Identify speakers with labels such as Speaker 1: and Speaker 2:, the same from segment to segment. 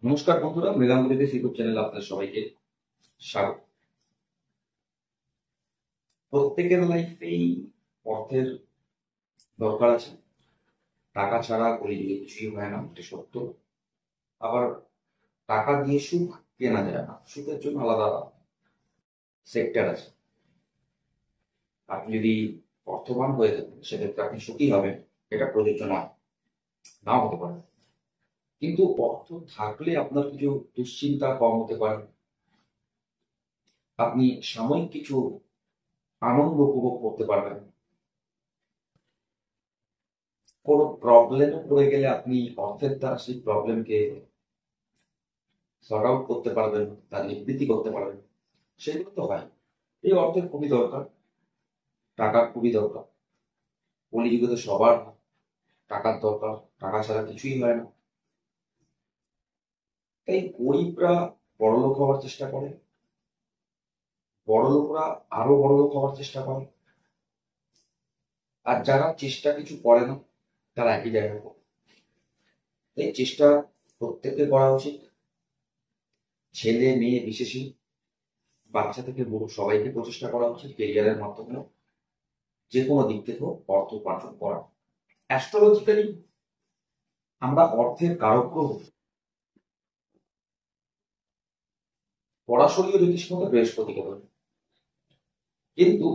Speaker 1: নমস্কার বন্ধুরা, মৃগাঙ্গুলিতে ইউটিউব চ্যানেলে আপনাদের সবাইকে স্বাগত। প্রত্যেকের লাইফেই অর্থের দরকার আছে। টাকা ছাড়া কলিযুগে কিছুই হয় না, এটা সত্য। আবার টাকা দিয়ে সুখ কেনা যায় না, সুখের জন্য আলাদা সেক্টর আছে। আপনি যদি অর্থবান হয়ে থাকেন সেক্ষেত্রে আপনি সুখী হবেন, এটা প্রযোজ্য নয়, নাও হতে পারে। কিন্তু অর্থ থাকলে আপনার কিছু দুশ্চিন্তা কম হতে পারে। আপনি সাময়িক কিছু আনন্দ উপভোগ করতে পারবেন। কোনো প্রবলেমে পড়ে গেলে আপনি অর্থের দ্বারা সেই প্রবলেমকে সর্ট আউট করতে পারবেন, তার নিবৃত্তি করতে পারবেন। সেগুলো তো হয়। এই অর্থের খুবই দরকার, টাকার খুবই দরকার। কলিযুগে তো সবার টাকার দরকার, টাকা ছাড়া কিছুই হয় না। তাই গরিবরা বড়লোক হওয়ার চেষ্টা করে, বড়লোকরা আরো বড়লোক হওয়ার চেষ্টা করে, আর যারা চেষ্টা কিছু করে না তারা একই জায়গায় পড়ে। তাই চেষ্টা প্রত্যেকের করা উচিত। ছেলে মেয়ে বিশেষে, বাচ্চা থেকে বুড়ো সবাইকে প্রচেষ্টা করা উচিত কেরিয়ারের মাধ্যমে যে কোনো দিক থেকে অর্থ উপার্জন করা। অ্যাস্ট্রোলজিক্যালি আমরা অর্থের কারক গ্রহ পরাশরীয় জ্যোতিষ মতে বৃহস্পতিকে ধরি, কিন্তু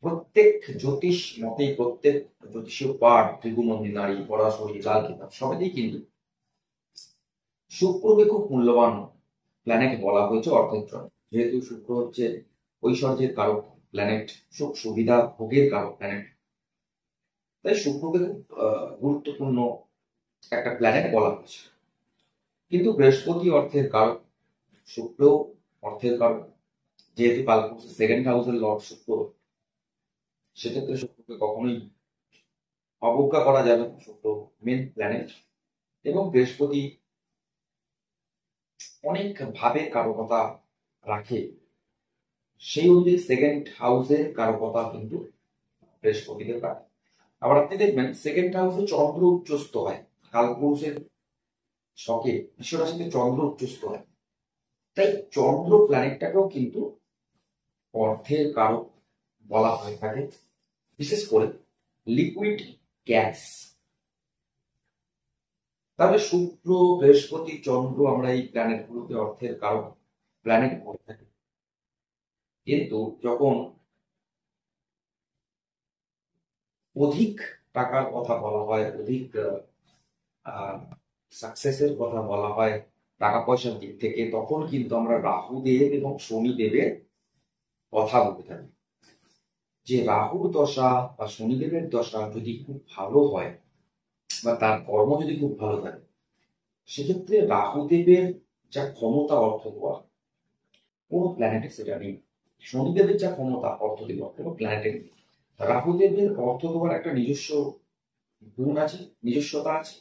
Speaker 1: প্রত্যেক জ্যোতিষ মতে, প্রত্যেক জ্যোতিষীয় পাঠ, ত্রিগুণী নারী, পরাশরী, লাল কিতাব সবেতেই কিন্তু শুক্রকে খুব মূল্যবান প্ল্যানেট বলা হয়েছে অর্থের জন্য। যেহেতু শুক্র হচ্ছে ঐশ্বর্যের কারক প্ল্যানেট, সুখ সুবিধা ভোগের কারক প্ল্যানেট, তাই শুক্রকে খুব গুরুত্বপূর্ণ একটা প্ল্যানেট বলা হয়েছে। কিন্তু বৃহস্পতি অর্থের কারক, শুক্র অর্থের কারক। যেহেতু কালপুরুষের সেকেন্ড হাউসের লর্ড শুক্র, সেক্ষেত্রে শুক্রকে কখনোই অবজ্ঞা করা যাবে না। শুক্র মেন প্ল্যানেট, এবং বৃহস্পতি অনেক ভাবে কারকতা রাখে। সেই অনুযায়ী সেকেন্ড হাউসের কারকতা কিন্তু বৃহস্পতিকে রাখে। আবার আপনি দেখবেন সেকেন্ড হাউসে চন্দ্র উচ্চস্থ হয়, কালপুরুষের শকে বিশ্বরাশিতে চন্দ্র উচ্চস্থ হয়। তাই চন্দ্র প্ল্যানেটটাকেও কিন্তু অর্থের কারক বলা হয়ে থাকে, বিশেষ করে লিকুইড গ্যাস। তবে শুক্র, বৃহস্পতি, চন্দ্র আমরা এই প্ল্যানেট গুলোকে অর্থের কারক প্ল্যানেট বলে থাকি। কিন্তু যখন অধিক টাকার কথা বলা হয়, অধিক সাকসেসের কথা বলা হয় টাকা পয়সার দিক থেকে, তখন কিন্তু আমরা রাহুদেব এবং শনিদেবের কথা বলে থাকি। যে রাহুর দশা বা শনিদেবের দশা যদি খুব ভালো হয় বা তার কর্ম যদি খুব ভালো থাকে, সেক্ষেত্রে রাহুদেবের যা ক্ষমতা অর্থ দেওয়া, কোনো প্ল্যানেটে সেটা নেই। শনিদেবের যা ক্ষমতা অর্থ দেওয়া, কোনো প্ল্যানেটে নেই। রাহুদেবের অর্থ দেওয়ার একটা নিজস্ব গুণ আছে, নিজস্বতা আছে।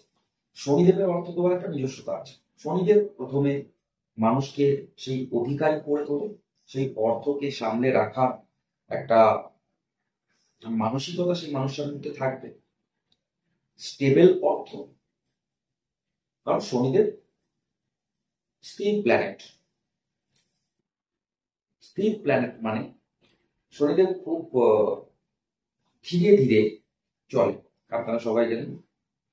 Speaker 1: শনিদেবের অর্থ দেওয়ার একটা নিজস্বতা আছে। শনিদেব প্রথমে মানুষকে সেই অধিকারী করে তোলে, সেই অর্থকে সামনে রাখা একটা মানসিকতা সেই মানুষের মধ্যে থাকবে, স্টেবল অর্থ। কারণ শনিদেব স্থির প্ল্যানেট। স্থির প্ল্যানেট মানে শনিদেব খুব ধীরে ধীরে চলে, আপনারা সবাই জানেন,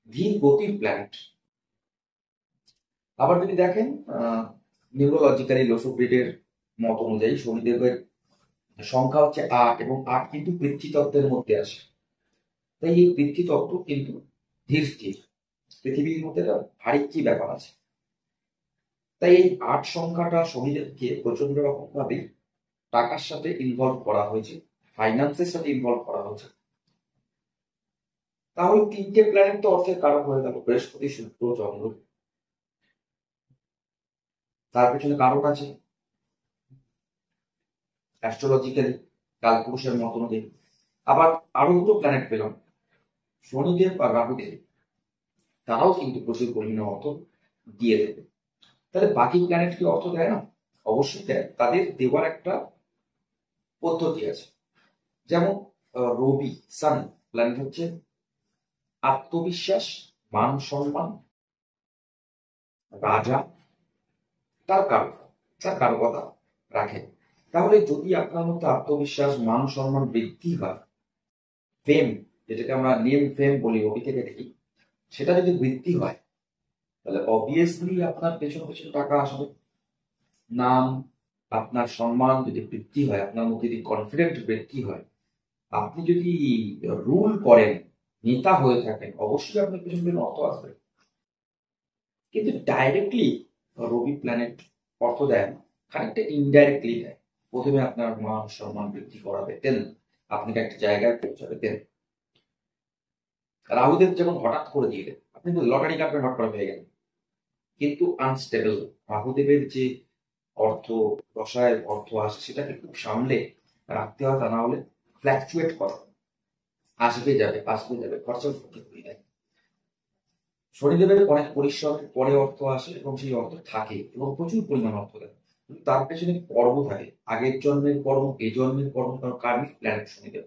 Speaker 1: ধীর গতির প্ল্যানেট। আবার যদি দেখেন নিউরোলজিক্যালি লোসোগ্রিডের মত অনুযায়ী শনিদেবের সংখ্যা হচ্ছে 8, এবং 8 কিন্তু পৃথ্বীতত্ত্বের মধ্যে আসে। তাই এই পৃথ্বীতত্ত্ব কিন্তু ধীর স্থির, পৃথিবীর মধ্যে একটা ভারী কি ব্যাপার আছে। তাই এই 8 সংখ্যাটা শনিদেবকে প্রচন্ড রকম ভাবে টাকার সাথে ইনভলভ করা হয়েছে, ফাইন্যান্সের সাথে ইনভলভ করা হয়েছে। তাহলে 3টে প্ল্যানেট তো অর্থের কারক হয়ে গেল, বৃহস্পতি, শুক্র, চন্দ্র। তার পেছনে কারণ আছে অ্যাস্ট্রোলজিক্যালি, কালপুরুষের মত অনুযায়ী। আবার আরো দুটো প্ল্যানেট পেলাম, শনিদেব আর রাহুদেব, তারাও কিন্তু প্রচুর পরিমাণে অর্থ দিয়ে দেবে। তাহলে বাকি প্ল্যানেট কি অর্থ দেয় না? অবশ্যই দেয়, তাদের দেওয়ার একটা পদ্ধতি আছে। যেমন রবি, সান প্ল্যানেট হচ্ছে আত্মবিশ্বাস, মান সম্মান, রাজা তার কারকতা রাখে। তাহলে যদি আপনার মধ্যে আত্মবিশ্বাস, মান সম্মান বৃদ্ধি হয়, ফেম, যেটাকে আমরা নেম ফেম বলি, ওটি থেকে দেখি, সেটা যদি বৃদ্ধি হয়, তাহলে অবভিয়াসলি আপনার পেছন পেছন টাকা আসবে। নাম, আপনার সম্মান যদি বৃদ্ধি হয়, আপনার মধ্যে যদি কনফিডেন্ট বৃদ্ধি হয়, আপনি যদি রুল করেন, নেতা হয়ে থাকেন, অবশ্যই আপনার পেছন পেছন অর্থ আসবে। কিন্তু ডাইরেক্টলি রবি প্ল্যানেট অর্থ দেয় না, খানিকটা ইনডাইরেক্টলি দেয়। প্রথমে আপনার মান সম্মান বৃদ্ধি করাবে, দেন আপনাকে একটা জায়গায় পৌঁছাবে, দেন রাহুদেব যেমন হঠাৎ করে দিয়ে দেন, আপনি লটারি কাটবেন, হট করে পেয়ে গেলেন, কিন্তু আনস্টেবল। রাহুদেবের যে অর্থ দশায় অর্থ আসে, সেটাকে খুব সামলে রাখতে হয়, তা না হলে ফ্ল্যাকচুয়েট করা, আসবে যাবে আসবে যাবে, খরচা করতে হয়ে যায়। শনিদেবের অনেক পরিশ্রমের পরে অর্থ আসে এবং সেই অর্থ থাকে এবং প্রচুর পরিমাণ অর্থ দেয়, কিন্তু তার পেছনে কর্ম থাকে, আগের জন্মের কর্ম, এই জন্মের কর্ম, কারণ কার্মিক প্ল্যানেট শনিদেব।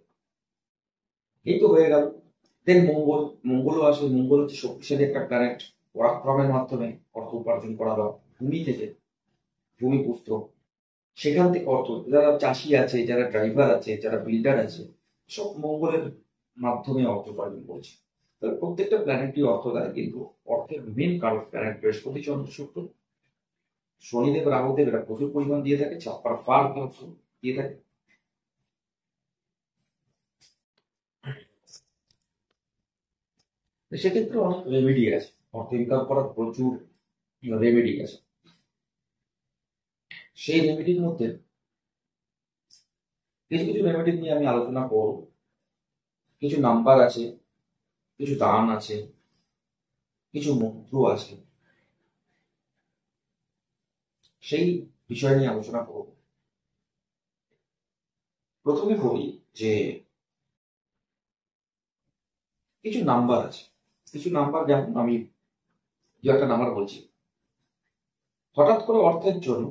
Speaker 1: এই তো হয়ে গেল। দেন মঙ্গলও আসে। মঙ্গল হচ্ছে শক্তিশালী একটা প্ল্যানেট, পরাক্রমের মাধ্যমে অর্থ উপার্জন করা বা ভূমি থেকে, ভূমিপুত্র, সেখান থেকে অর্থ, যারা চাষি আছে, যারা ড্রাইভার আছে, যারা বিল্ডার আছে, সব মঙ্গলের মাধ্যমে অর্থ উপার্জন করছে। তাহলে প্রত্যেকটা প্ল্যানেটই অর্থ দেয়, কিন্তু অর্থের মেন কারক প্ল্যানেট বৃহস্পতি, চন্দ্র, শুক্র। শনিদেব, রাহুদেব এরা প্রচুর পরিমাণ দিয়ে থাকে, ছাপ্পার ফার দিয়ে থাকে। সেক্ষেত্রে অনেক রেমেডি আছে, অর্থ ইনকাম করার প্রচুর রেমেডি আছে। সেই রেমেডির মধ্যে কিছু কিছু রেমেডি নিয়ে আমি আলোচনা করব। কিছু নাম্বার আছে, কিছু দান আছে, কিছু মন্ত্র আছে, সেই বিষয় নিয়ে আলোচনা করব। প্রথমে বলি যে কিছু নাম্বার আছে, কিছু নাম্বার, যেমন আমি দু একটা নাম্বার বলছি। হঠাৎ করে অর্থের জন্য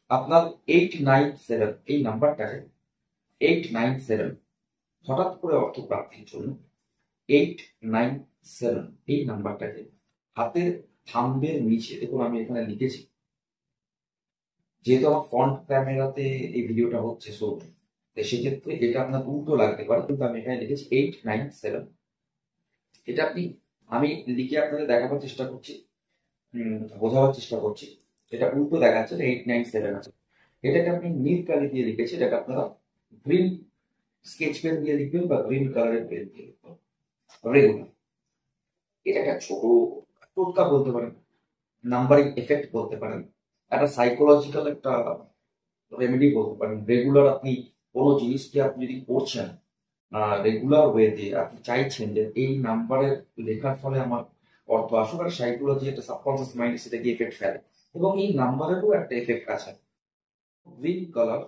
Speaker 1: আপনার 897, এই নাম্বারটাকে 897, হঠাৎ করে অর্থ প্রাপ্তির জন্য 897 এই নাম্বারটাকে হাতের থাম্বের নিচে, দেখুন আমি এখানে লিখেছি, যেহেতু আমার ফ্রন্ট ক্যামেরাতে এই ভিডিওটা হচ্ছে, সো সেক্ষেত্রে এটা আপনার উল্টো লাগতে পারে, কিন্তু আমি এখানে লিখেছি 897। এটা আমি লিখে আপনাদের দেখাবার চেষ্টা করছি, বোঝাবার চেষ্টা করছি। এটা উল্টো দেখাচ্ছে, 897 আছে। এটাকে আপনি নীল কালি দিয়ে লিখেছি, এটাকে আপনারা গ্রিন স্কেচ পেন দিয়ে লিখবেন বা গ্রিন কালারের পেন দিয়ে লিখবেন রেগুলার। এটা একটা ছোট টোটকা বলতে পারেন, নাম্বারিং এফেক্ট বলতে পারেন, একটা সাইকোলজিক্যাল একটা রেমেডি বলতে পারেন। রেগুলার আপনি কোনো জিনিসকে আপনি যদি করছেন, রেগুলার ওয়েতে আপনি চাইছেন যে এই নাম্বারের লেখার ফলে আমার অর্থ আসুক, আর সাইকোলজি একটা সাবকনসিয়াস মাইন্ড সেটাকে এফেক্ট ফেলে, এবং এই নাম্বারেরও একটা এফেক্ট আছে। গ্রিন কালার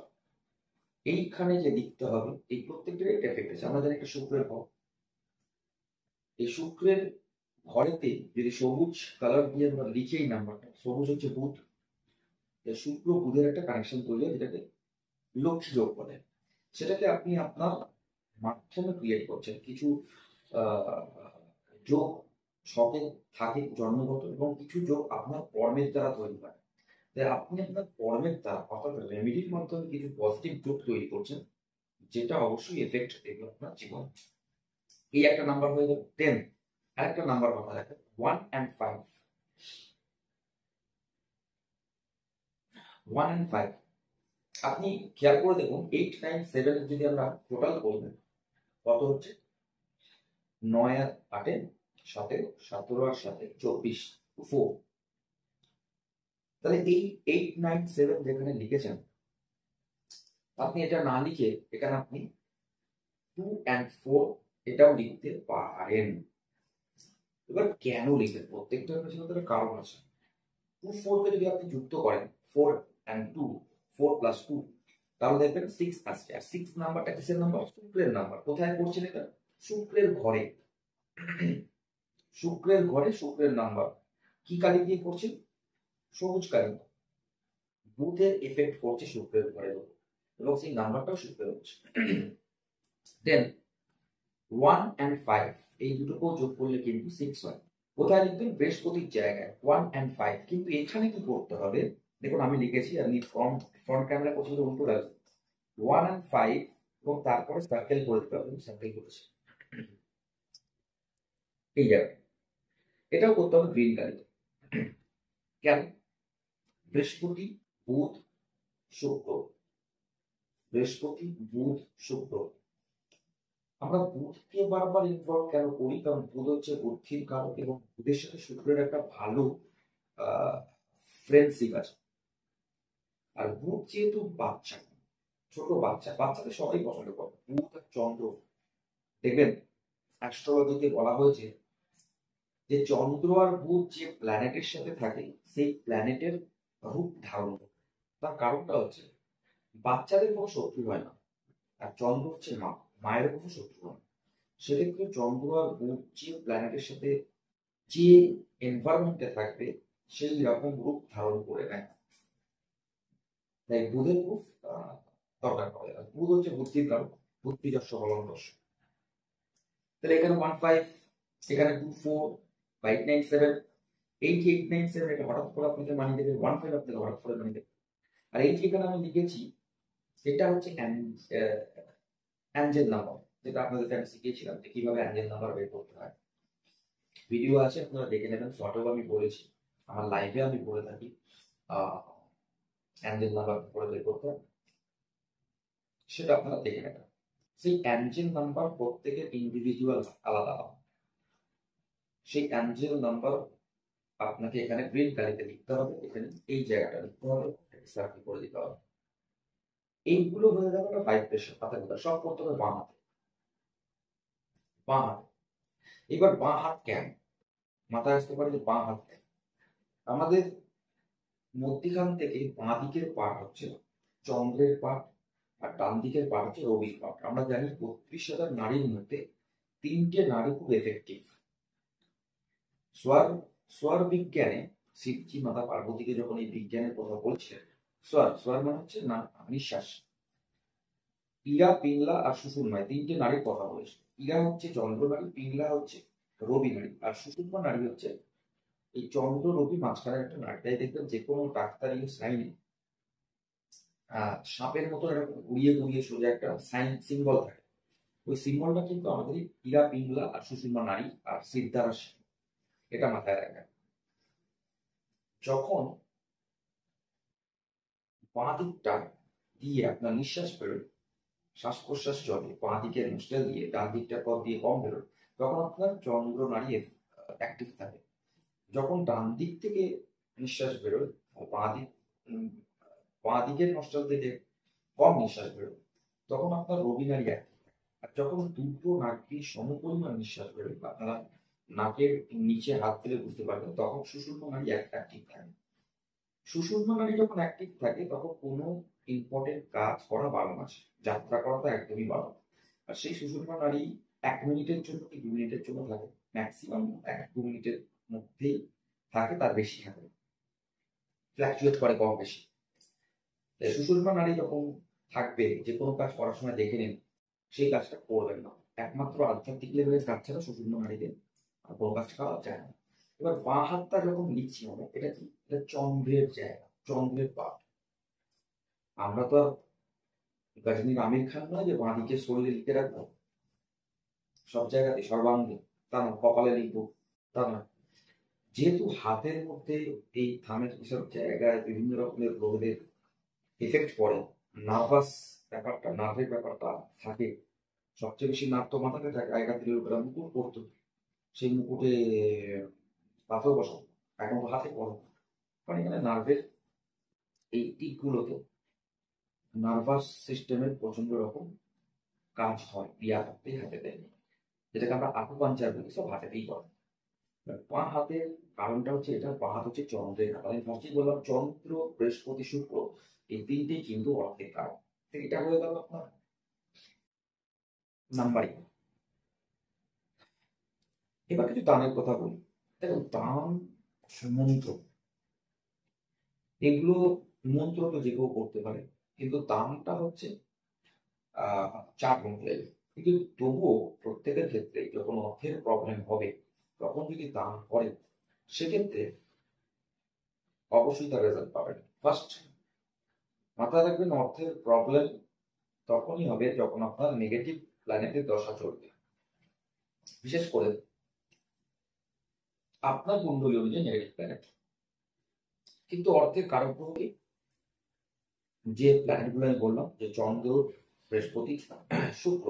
Speaker 1: এইখানে যে লিখতে হবে, এই প্রত্যেকটার একটা এফেক্ট আছে। আমরা জানি একটা শুক্রের ঘর, এই শুক্রের ঘরেতে যদি সবুজ কালার দিয়ে আমরা লিখি এই নাম্বারটা, সবুজ হচ্ছে বুধ, শুক্র বুধের একটা কানেকশন তৈরি হয়, যেটাকে লক্ষ্মী যোগ বলে। সেটাকে আপনি আপনার মাধ্যমে ক্রিয়েট করছেন। কিছু যোগ ছকে থাকে জন্মগত, এবং কিছু যোগ আপনার কর্মের দ্বারা তৈরি হয়। তাই আপনি আপনার কর্মের দ্বারা, অর্থাৎ রেমেডির মাধ্যমে কিছু পজিটিভ যোগ তৈরি করছেন, যেটা অবশ্যই এফেক্ট দেবে আপনার জীবন। এই একটা নাম্বার হয়ে গেল। 10, আরেকটা নাম্বার কথা দেখেন, 1 and 5। 1 and 5 আপনি খেয়াল করে দেখুন, 897 যদি আমরা টোটাল করবেন, কত হচ্ছে? 9 আর 8, 17, 17 আর 7, 24, 4। তাহলে এই 897 যেখানে লিখেছেন, আপনি এটা না লিখে এখানে আপনি 2 and 4 এটাও লিখতে পারেন। এবার কেন লিখবেন? প্রত্যেকটার পেছনে তো একটা কারণ আছে। 2, 4 কে যদি আপনি যুক্ত করেন, 4 and 2, 4 plus 2, তাহলে দেখবেন 6 আসছে। আর 6 নাম্বারটা কিসের নাম্বার? শুক্রের নাম্বার। কোথায় করছেন এটা? শুক্রের ঘরে। শুক্রের ঘরে শুক্রের নাম্বার কি কালি দিয়ে করছেন? সবুজ কালি। বুধের এফেক্ট করছে শুক্রের ঘরে, এবং সেই নাম্বারটাও শুক্রের হচ্ছে। দেন 1 and 5 এই দুটোকেও যোগ করলে কিন্তু 6 হয়। কোথায় লিখবেন? বৃহস্পতির জায়গায় 1 and 5। কিন্তু এখানে কি করতে হবে? দেখুন আমি লিখেছি, আমি ফ্রন্ট ক্যামেরা পছন্দ উল্টো রাখছি, 1 and 5 এবং তারপরে সার্কেল করে দিতে হবে। সার্কেল করেছি এই জায়গায়। এটাও করতে হবে গ্রিন কালারে। কেন? বৃহস্পতি, বুধ, শুক্র, বৃহস্পতি, বুধ, শুক্র। আমরা বুধকে বারবার ইনভলভ কেন করি? কারণ বুধ হচ্ছে বুদ্ধির কারক এবং বুধের সাথে শুক্রের একটা ভালো ফ্রেন্ডশিপ আছে। আর বুধ যেহেতু বাচ্চা, ছোট বাচ্চা, বাচ্চাকে সবাই পছন্দ করে। বুধ আর চন্দ্র, দেখবেন অ্যাস্ট্রোলজিতে বলা হয়েছে যে চন্দ্র আর বুধ যে প্ল্যানেটের সাথে থাকে সেই প্ল্যানেটের রূপ ধারণ করে। তার কারণটা হচ্ছে বাচ্চাদের কোনো শত্রু হয় না, আর চন্দ্র হচ্ছে মা, মায়ের কোনো শত্রু হয় না। সেক্ষেত্রে চন্দ্র আর বুধ যে প্ল্যানেটের সাথে যে এনভায়রনমেন্টে থাকবে সেই রকম রূপ ধারণ করে নেয়। তাই বুধের রূপ দরকার পড়ে। আর বুধ হচ্ছে বুদ্ধির কারক, বুদ্ধি যশ বলম দশ। তাহলে এখানে 1 5, এখানে 2 4 বা 8 9 7, 8 8 9 7 এটা হঠাৎ করে আপনাকে মানিয়ে দেবে, 1 5 আপনাকে হঠাৎ করে মানিয়ে দেবে। আর এই যে এখানে আমি লিখেছি এটা হচ্ছে অ্যাঞ্জেল নাম্বার, যেটা আপনাদেরকে আমি শিখিয়েছিলাম যে কিভাবে অ্যাঞ্জেল নাম্বার বের করতে হয়। ভিডিও আছে, আপনারা দেখে নেবেন। শর্টেও আমি বলেছি, আমার লাইভে আমি বলে থাকি অ্যাঞ্জেল নাম্বার করে বের করতে হয়, সেটা আপনারা দেখে নেবেন। সেই অ্যাঞ্জেল নাম্বার প্রত্যেকের ইন্ডিভিজুয়াল আলাদা আলাদা। সেই অ্যাঞ্জেল নাম্বার আপনাকে এখানে গ্রিন কালিতে লিখতে হবে, এখানে এই জায়গাটা লিখতে হবে, সার্কেল করে দিতে হবে। এইগুলো হয়ে গেল একটা ভাইব্রেশন, কথা সব করতে হবে বাঁ হাতে। বাঁ হাতে এবার বাঁ হাত কেন মাথায় আসতে পারে যে বাঁ হাত কেন? আমাদের মধ্যখান থেকে বাঁ দিকের পার্ট হচ্ছে চন্দ্রের পার্ট, আর ডান দিকের পার্ট হচ্ছে রবির পার্ট। আমরা জানি 32,000 নারীর মধ্যে 3টে নারী খুব এফেক্টিভ। স্বর বিজ্ঞানে শিবজি মাতা পার্বতীকে যখন এই বিজ্ঞানের কথা বলছিলেন, স্বর মানে হচ্ছে না নিঃশ্বাস। ইরা, পিংলা আর সুষুম্নায় 3টে নারীর কথা বলেছে। ইরা হচ্ছে চন্দ্র নারী, পিংলা হচ্ছে রবি নারী, আর সুষুম্না নারী হচ্ছে এই চন্দ্র রবি মাঝখানে একটা নারী। তাই দেখবেন যে কোনো ডাক্তারি সাইনে সাপের মতো এরকম ঘুরিয়ে ঘুরিয়ে সোজা একটা সাইন সিম্বল থাকে। ওই সিম্বলটা কিন্তু আমাদের ইরা, পিংলা আর সুষুম্না নারী আর সিদ্ধারা, এটা মাথায় রাখবেন। যখন বাঁ দিকটা দিয়ে আপনার নিঃশ্বাস বেরোয়, শ্বাস প্রশ্বাস চলে, বাঁ দিকের নস্ট্রাল দিয়ে, ডান দিকটা পথ দিয়ে কম বেরোয়, তখন আপনার চন্দ্র নারী অ্যাক্টিভ থাকে। যখন ডান দিক থেকে নিঃশ্বাস বেরোয়, বাঁ দিকের নস্ট্রাল থেকে কম নিঃশ্বাস বেরোয়, তখন আপনার রবি নারী অ্যাক্টিভ থাকে। আর যখন দুটো নাকি সমপরিমাণ নিঃশ্বাস বেরোয়, আপনারা নাকের নিচে হাত দিলে বুঝতে পারবেন, তখন সুষুম্না নারী অ্যাক্টিভ থাকে। সুষুম্না নারী যখন অ্যাক্টিভ থাকে তখন কোনো ইম্পর্টেন্ট কাজ করা বারণ আছে, যাত্রা করা তো একদমই বারণ। আর সেই সুষুম্না নারী 1 মিনিটের জন্য কি 2 মিনিটের জন্য থাকে, ম্যাক্সিমাম 1-2 মিনিটের মধ্যেই থাকে, তার বেশি থাকে, ফ্ল্যাকচুয়েট করে কম বেশি। সুষুম্না নারী যখন থাকবে, যে কোনো কাজ করার সময় দেখে নিন সেই কাজটা করবেন না। একমাত্র আধ্যাত্মিক লেভেলের কাজ ছাড়া সুষুম্না নারীদের আর কোনো কাজ করা যায় না। এবার বাঁ হাতটা যখন লিখছি আমরা, এটা কি? এটা চন্দ্রের জায়গা, চন্দ্রের পাঠ। আমরা তো আর গজনীর আমির খান নয় যে বাঁ দিকে শরীরে লিখে রাখবো সব জায়গাতে সর্বাঙ্গে, তা না। কপালে লিখবো, তা না। যেহেতু হাতের মধ্যে এই থামের এসব জায়গায় বিভিন্ন রকমের রোগের এফেক্ট পড়ে, নার্ভাস ব্যাপারটা, নার্ভের ব্যাপারটা থাকে, সবচেয়ে বেশি নার্ভ তো মাথাতে থাকে। আগেকার দিনের লোকেরা মুকুট পড়তো, সেই মুকুটে পাথর বসাতো, এখন তো হাতে পড়ে। কারণ এখানে নার্ভের এই টিকগুলোতে নার্ভাস সিস্টেমের প্রচন্ড রকম কাজ হয়, ক্রিয়া করতেই হাতে দেয়, যেটাকে আমরা আকুপাঞ্চার বলি, সব হাতেতেই করে। বাঁ হাতের কারণটা হচ্ছে এটা, বাঁ হাত হচ্ছে চন্দ্রের কারণ। আমি ফার্স্টেই বললাম চন্দ্র, বৃহস্পতি, শুক্র এই 3টেই কিন্তু অর্থের কারণ। এটা হয়ে গেল আপনার নাম্বারিং। এবার কিছু দানের কথা বলি। দেখুন, দান, মন্ত্র, এগুলো মন্ত্র তো যে কেউ করতে পারে, কিন্তু দানটা হচ্ছে 4 মন্ত্রের। কিন্তু তবুও প্রত্যেকের ক্ষেত্রে যখন অর্থের প্রবলেম হবে, তখন যদি দান করেন সেক্ষেত্রে অবশ্যই তার রেজাল্ট পাবেন। ফার্স্ট মাথায় রাখবেন, অর্থের প্রবলেম তখনই হবে যখন আপনার নেগেটিভ প্ল্যানেটের দশা চলবে। বিশেষ করে আপনার কুণ্ডলী অনুযায়ী নেগেটিভ প্ল্যানেট, কিন্তু অর্থের কারক গ্রহ কি? যে প্ল্যানেট গুলো আমি বললাম, যে চন্দ্র, বৃহস্পতি, শুক্র।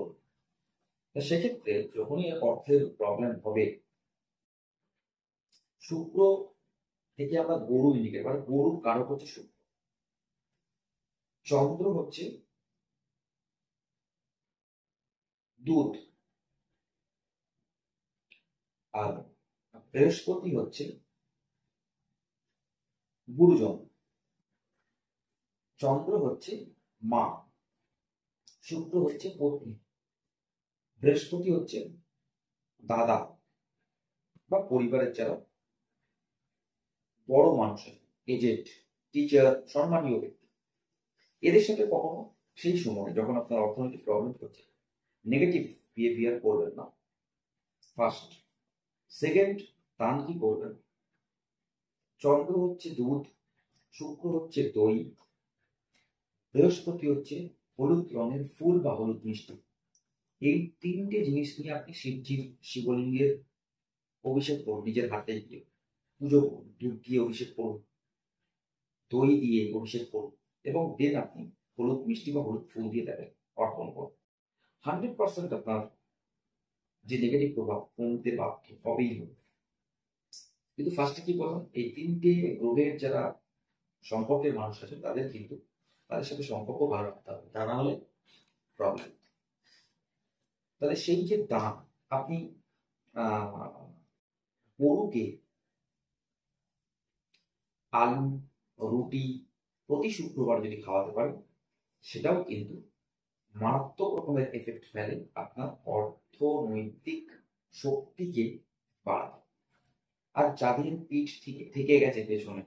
Speaker 1: সেক্ষেত্রে যখনই অর্থের প্রবলেম হবে, শুক্র থেকে আমরা গরু ইন্ডিকেট, মানে গরুর কারক হচ্ছে শুক্র, চন্দ্র হচ্ছে দুধ, আর বৃহস্পতি হচ্ছে গুরুজন, চন্দ্র হচ্ছে মা, শুক্র হচ্ছে পত্নী, বৃহস্পতি হচ্ছে দাদা বা পরিবারের যারা বড় মানুষ, এজেড, টিচার, সম্মানীয় ব্যক্তি, এদের সাথে কখনো সেই সময় যখন আপনার অর্থনৈতিক প্রবলেম হচ্ছে নেগেটিভ বিহেভিয়ার করবেন না। ফার্স্ট। সেকেন্ড, দান কি করবেন? চন্দ্র হচ্ছে দুধ, শুক্র হচ্ছে দই, বৃহস্পতি হচ্ছে হলুদ রঙের ফুল বা হলুদ মিষ্টি। এই তিনটে জিনিস নিয়ে আপনি শিবজির শিবলিঙ্গের অভিষেক করুন, নিজের হাতে গিয়ে পুজো করুন, দুধ দিয়ে অভিষেক করুন, দই দিয়ে অভিষেক করুন, এবং দেন আপনি হলুদ মিষ্টি বা হলুদ ফুল দিয়ে দেবেন, অর্পণ করুন। 100% আপনার যে নেগেটিভ প্রভাব কমতে বাধ্য হবেই হবে। কিন্তু ফার্স্টে কি বললাম, এই তিনটে গ্রহের যারা সম্পর্কের মানুষ আছে তাদের সাথে সম্পর্ক ভালো রাখতে হবে, তা না হলে প্রবলেম। তাহলে সেই যে দান, আপনি গরুকে আলু, রুটি প্রতি শুক্রবার যদি খাওয়াতে পারেন, সেটাও কিন্তু মারাত্মক রকমের এফেক্ট ফেলে আপনার অর্থনৈতিক শক্তিকে বাড়াতে। আর যাদের পিঠ থেকে গেছে পেছনে,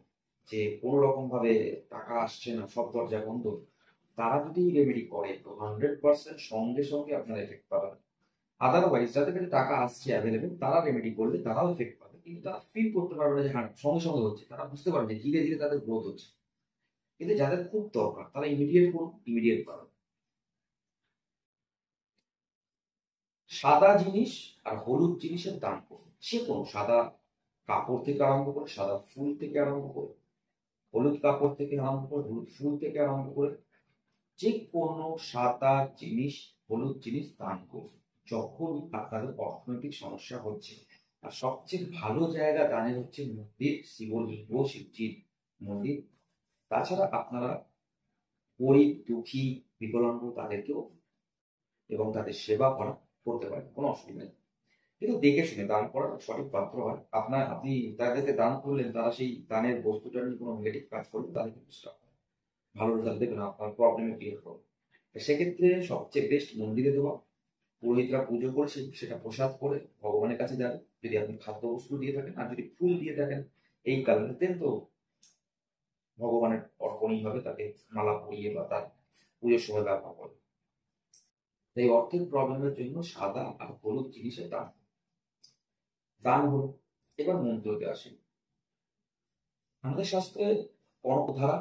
Speaker 1: যে কোনো রকম ভাবে টাকা আসছে না, সব দরজা বন্ধ, তারা যদি রেমেডি করে তো 100% সঙ্গে সঙ্গে আপনার এফেক্ট পাবেন। আদারওয়াইজ যাদের কাছে টাকা আসছে অ্যাভেলেবেল, তারা রেমেডি করলে তারাও এফেক্ট পাবে, কিন্তু তারা ফিল করতে পারবে না যে হ্যাঁ সঙ্গে সঙ্গে হচ্ছে, তারা বুঝতে পারবে যে ধীরে ধীরে তাদের গ্রোথ হচ্ছে। কিন্তু যাদের খুব দরকার তারা ইমিডিয়েট করুন, ইমিডিয়েট পাবে। সাদা জিনিস আর হলুদ জিনিসের দাম করুন, সে কোনো সাদা কাপড় থেকে আরম্ভ করে, সাদা ফুল থেকে আরম্ভ করে, হলুদ কাপড় থেকে আরম্ভ করে, হলুদ ফুল থেকে আরম্ভ করে, যে কোনো সাদা জিনিস, হলুদ জিনিস দান করুন যখন আপনাদের অর্থনৈতিক সমস্যা হচ্ছে। আর সবচেয়ে ভালো জায়গা দানের হচ্ছে মন্দির, শিবলিঙ্গ, শিবজির মন্দির। তাছাড়া আপনারা গরিব, দুঃখী, বিকলাঙ্গ তাদেরকেও এবং তাদের সেবা করতে পারেন, কোনো অসুবিধা নেই। কিন্তু দেখে শুনে দান করার সঠিক পাত্র হয়। আপনি তাদেরকে দান করলেন, তারা সেই দানের বস্তুটা নিয়ে কোনো নেগেটিভ কাজ করলে তাদের কিন্তু ভালো রেজাল্ট দেবে না, আপনার প্রবলেমে ক্লিয়ার করবে। সেক্ষেত্রে সবচেয়ে বেস্ট মন্দিরে দেওয়া, পুরোহিতরা পুজো করে সেটা প্রসাদ করে ভগবানের কাছে যাবে। যদি আপনি খাদ্যবস্তু দিয়ে থাকেন আর যদি ফুল দিয়ে থাকেন এই কালারে, দেন তো ভগবানের অর্পণই হবে, তাকে মালা পরিয়ে বা তার পুজোর সময় ব্যবহার করে। তাই অর্থের প্রবলেমের জন্য সাদা আর হলুদ জিনিসের দান হলো। এবার মন্ত্রতে আসি। আমাদের শাস্ত্রে কনকধারা,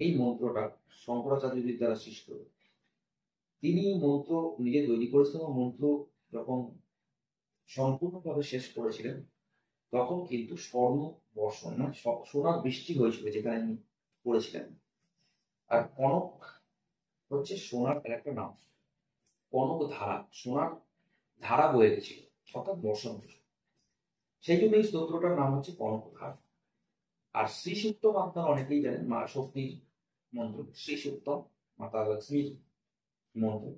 Speaker 1: এই মন্ত্রটা শঙ্করাচার্যদের দ্বারা সৃষ্ট। তিনি মন্ত্র নিজে তৈরি করেছিলেন এবং মন্ত্র যখন সম্পূর্ণভাবে শেষ করেছিলেন তখন কিন্তু স্বর্ণ বর্ষণ, মানে সোনার বৃষ্টি হয়েছিল যেখানে তিনি করেছিলেন। আর কনক হচ্ছে সোনার একটা নাম, কনক ধারা, সোনার ধারা বয়ে গেছিল, অর্থাৎ বর্ষণ। সেই জন্য এই স্তোত্রটার নাম হচ্ছে কনক ধারা। আর শ্রী সূক্তম আপনারা অনেকেই জানেন, মা শক্তির মন্ত্র, শ্রী সূক্তম মাতা লক্ষ্মীর মন্ত্র।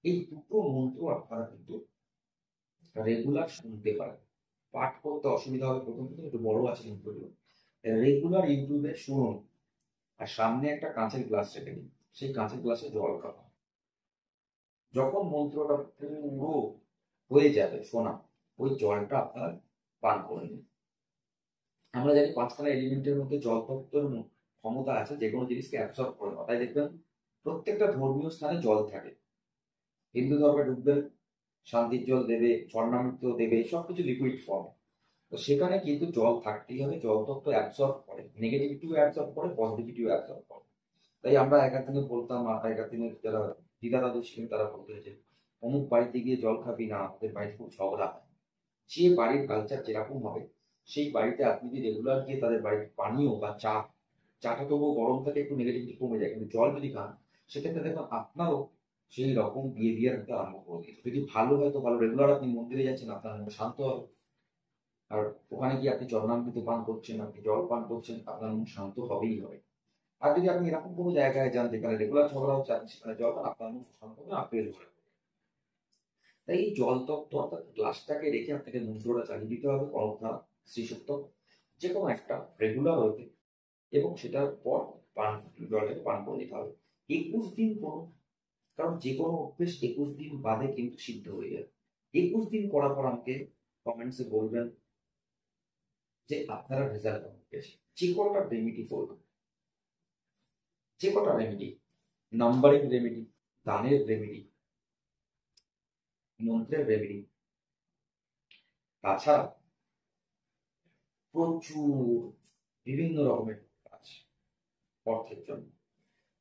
Speaker 1: এই দুটো মন্ত্র আপনারা কিন্তু রেগুলার শুনতে পারেন। পাঠ করতে অসুবিধা হবে প্রথম থেকে, একটু বড় আছে মন্ত্রগুলো, রেগুলার ইউটিউবে শুনুন। আর সামনে একটা কাঁচের গ্লাস রেখে দিন, সেই কাঁচের গ্লাসে জল খাওয়া। যখন মন্ত্রটা পুরো হয়ে যাবে শোনা, ওই জলটা আপনারা পান করে নিন। আমরা জানি 5খানা এলিমেন্টের মধ্যে জল তত্ত্বের ক্ষমতা আছে যে কোনো জিনিসকে অ্যাবসর্ব করে তাই দেখবেন প্রত্যেকটা ধর্মীয় স্থানে জল থাকে। হিন্দু ধর্মে ঢুকবেন, শান্তির জল দেবে, স্বর্ণামৃত দেবে, সবকিছু লিকুইড ফর্ম। তো সেখানে কিন্তু জল থাকতেই হবে। জল তত্ত্ব অ্যাবসর্ব করে, নেগেটিভিটিও অ্যাবসর্ব করে, পজিটিভিটিও অ্যাবসর্ব করে। তাই আমরা একার দিনে বলতাম, একার দিনে যারা দিদা দাদু ছিলেন তারা বলতে যে অমুক বাড়িতে গিয়ে জল খাবি না, ওদের বাড়িতে খুব ঝগড়া হয়। যে বাড়ির কালচার যেরকম হবে, সেই বাড়িতে আপনি যদি রেগুলার গিয়ে তাদের বাড়ির পানীয় বা চাটা তবুও গরম থাকে, একটু নেগেটিভিটি কমে যায়, কিন্তু জল যদি খান সেক্ষেত্রে দেখবেন আপনারও সেই রকম বিহেভিয়ার হতে আরম্ভ করে দিয়েছে। যদি ভালো হয় তো ভালো, রেগুলার আপনি মন্দিরে যাচ্ছেন, আপনার মন শান্ত হবে। আর ওখানে গিয়ে আপনি চরণামৃত পান করছেন, আপনি জল পান করছেন, আপনার মন শান্ত হবেই হবে। আর যদি আপনি এরকম কোনো জায়গায় যান যেখানে রেগুলার ঝগড়া হচ্ছে, আপনি সেখানে জল পান, আপনার মন শান্ত হবে, আপনিও ঝগড়া। তাই এই জল তত্ত্ব অর্থাৎ গ্লাসটাকে রেখে আপনাকে মন্ত্রটা চালিয়ে দিতে হবে, অনথা শ্রীসূক্ত যে কোনো একটা রেগুলার হতে, এবং সেটার পর জলটাকে পান করে নিতে হবে 21 দিন করুন। কারণ যে কোনো অভ্যেস 21 দিন বাদে কিন্তু সিদ্ধ হয়ে যায়। 21 দিন করার পর আমাকে কমেন্টসে বলবেন যে আপনারা রেজাল্ট কেমন পেয়েছে। যে কটা রেমেডি করবেন, যে কটা রেমেডি, নাম্বারিং রেমেডি, দানের রেমেডি, মন্ত্রের রেমেডি, তাছাড়া প্রচুর বিভিন্ন রকমের কাজ অর্থের জন্য।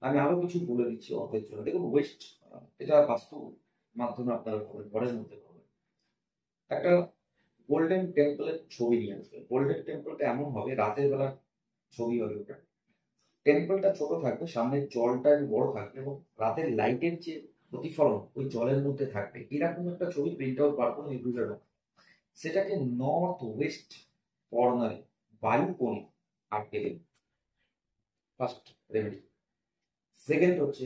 Speaker 1: আমি আরো কিছু বলে দিচ্ছি অর্থের জন্য। দেখুন, ওয়েস্ট, এটা বাস্তব মাধ্যমে আপনারা করবেন, ঘরের মধ্যে করবেন। একটা গোল্ডেন টেম্পলের ছবি নিয়ে আসবে। গোল্ডেন টেম্পলটা এমন হবে, রাতের বেলা ছবি হবে ওটা। টেম্পলটা ছোট থাকবে, সামনে জলটা একটু বড় থাকবে, এবং রাতের লাইটের যে প্রতিফলন ওই জলের মধ্যে থাকবে। এরকম একটা ছবি প্রিন্ট আউট বার করুন এগুলোর। সেটাকে নর্থ ওয়েস্ট কর্নারে বায়ু কোণে আটকে দিন। First remedy. সেকেন্ড হচ্ছে,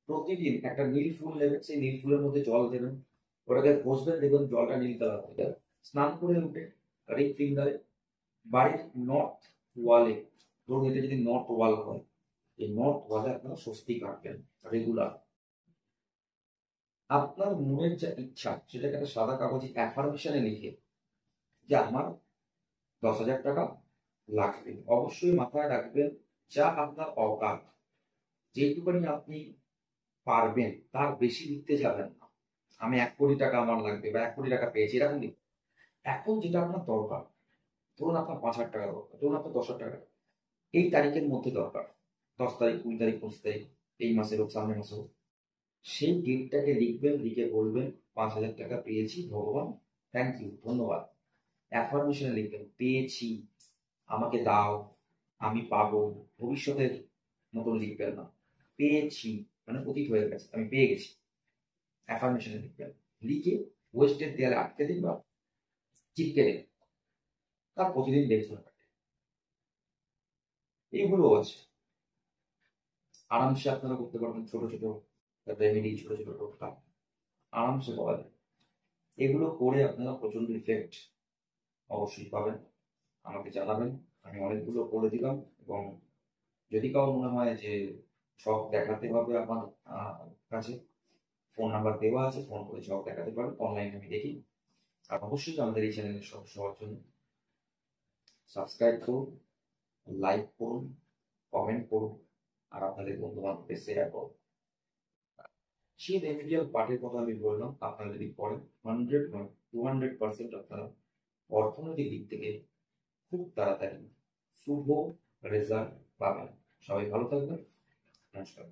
Speaker 1: প্রতিদিন একটা নীল ফুল নেবেন, সেই নীল ফুলের মধ্যে জল দেবেন, ওটাকে ঘষবেন, দেখবেন জলটা নীল কালার হয়ে যাবে। স্নান করে উঠে রিং ফিঙ্গারে বাড়ির নর্থ ওয়ালে, ধরুন এটা যদি নর্থ ওয়াল হয়, এই নর্থ ওয়ালে আপনারা স্বস্তি কাটবেন রেগুলার। আপনার মনের যা ইচ্ছা সেটাকে একটা সাদা কাগজে অ্যাফার্মেশনে লিখে যে আমার 10,000 টাকা লাগবে, অবশ্যই মাথায় রাখবেন যা আপনার অকাত, যেটুকুনি আপনি পারবেন তার বেশি লিখতে যাবেন না। আমি 1 কোটি টাকা আমার লাগবে বা 1 কোটি টাকা পেয়েছি এরকম লিখুন। এখন যেটা আপনার দরকার, ধরুন আপনার 5,000 টাকা দরকার, ধরুন আপনার 10,000 টাকা এই তারিখের মধ্যে দরকার, 10 তারিখ, 20 তারিখ, 25 তারিখ, এই মাসের হোক, সামনের মাসে হোক, সেই ডেটটাকে লিখবেন, লিখে বলবেন 5,000 টাকা পেয়েছি, ভগবান থ্যাংক ইউ, ধন্যবাদ। অ্যাফার্মেশনে লিখবেন পেয়েছি, আমাকে দাও, আমি পাবো। ভবিষ্যতের মতন লিখবেন না, পেয়েছি মানে অতীত হয়ে গেছে, আমি পেয়ে গেছি। অ্যাফার্মেশনে লিখবেন, লিখে ওয়েস্টের দেয়ালে আটকে দিন বা চিপকে দিন, তার প্রতিদিন দেখতে হবে। এইগুলো আছে, আরামসে আপনারা করতে পারবেন। ছোট ছোট রেমেডি, ছোট ছোট টোটকা আরামসে করা যায়। এগুলো করে আপনারা প্রচন্ড ইফেক্ট অবশ্যই পাবেন। আমাকে জানাবেন, আমি অনেকগুলো করে দিলাম। এবং যদি কাউ মনে হয় যে ছক দেখাতে হবে আমার কাছে, ফোন নাম্বার দেওয়া আছে, ফোন করে ছক দেখাতে পারেন, অনলাইনে আমি দেখি। আর অবশ্যই আমাদের এই চ্যানেলের সব সবার জন্য সাবস্ক্রাইব করুন, লাইক করুন, কমেন্ট করুন, আর আপনাদের বন্ধু বান্ধবদের শেয়ার করুন। সেই রেমিডিয়াল পার্টের কথা আমি বললাম, আপনারা যদি করেন 100 নয় 200% আপনারা অর্থনৈতিক দিক থেকে খুব তাড়াতাড়ি শুভ রেজাল্ট পাবেন। সবাই ভালো থাকবেন, নমস্কার।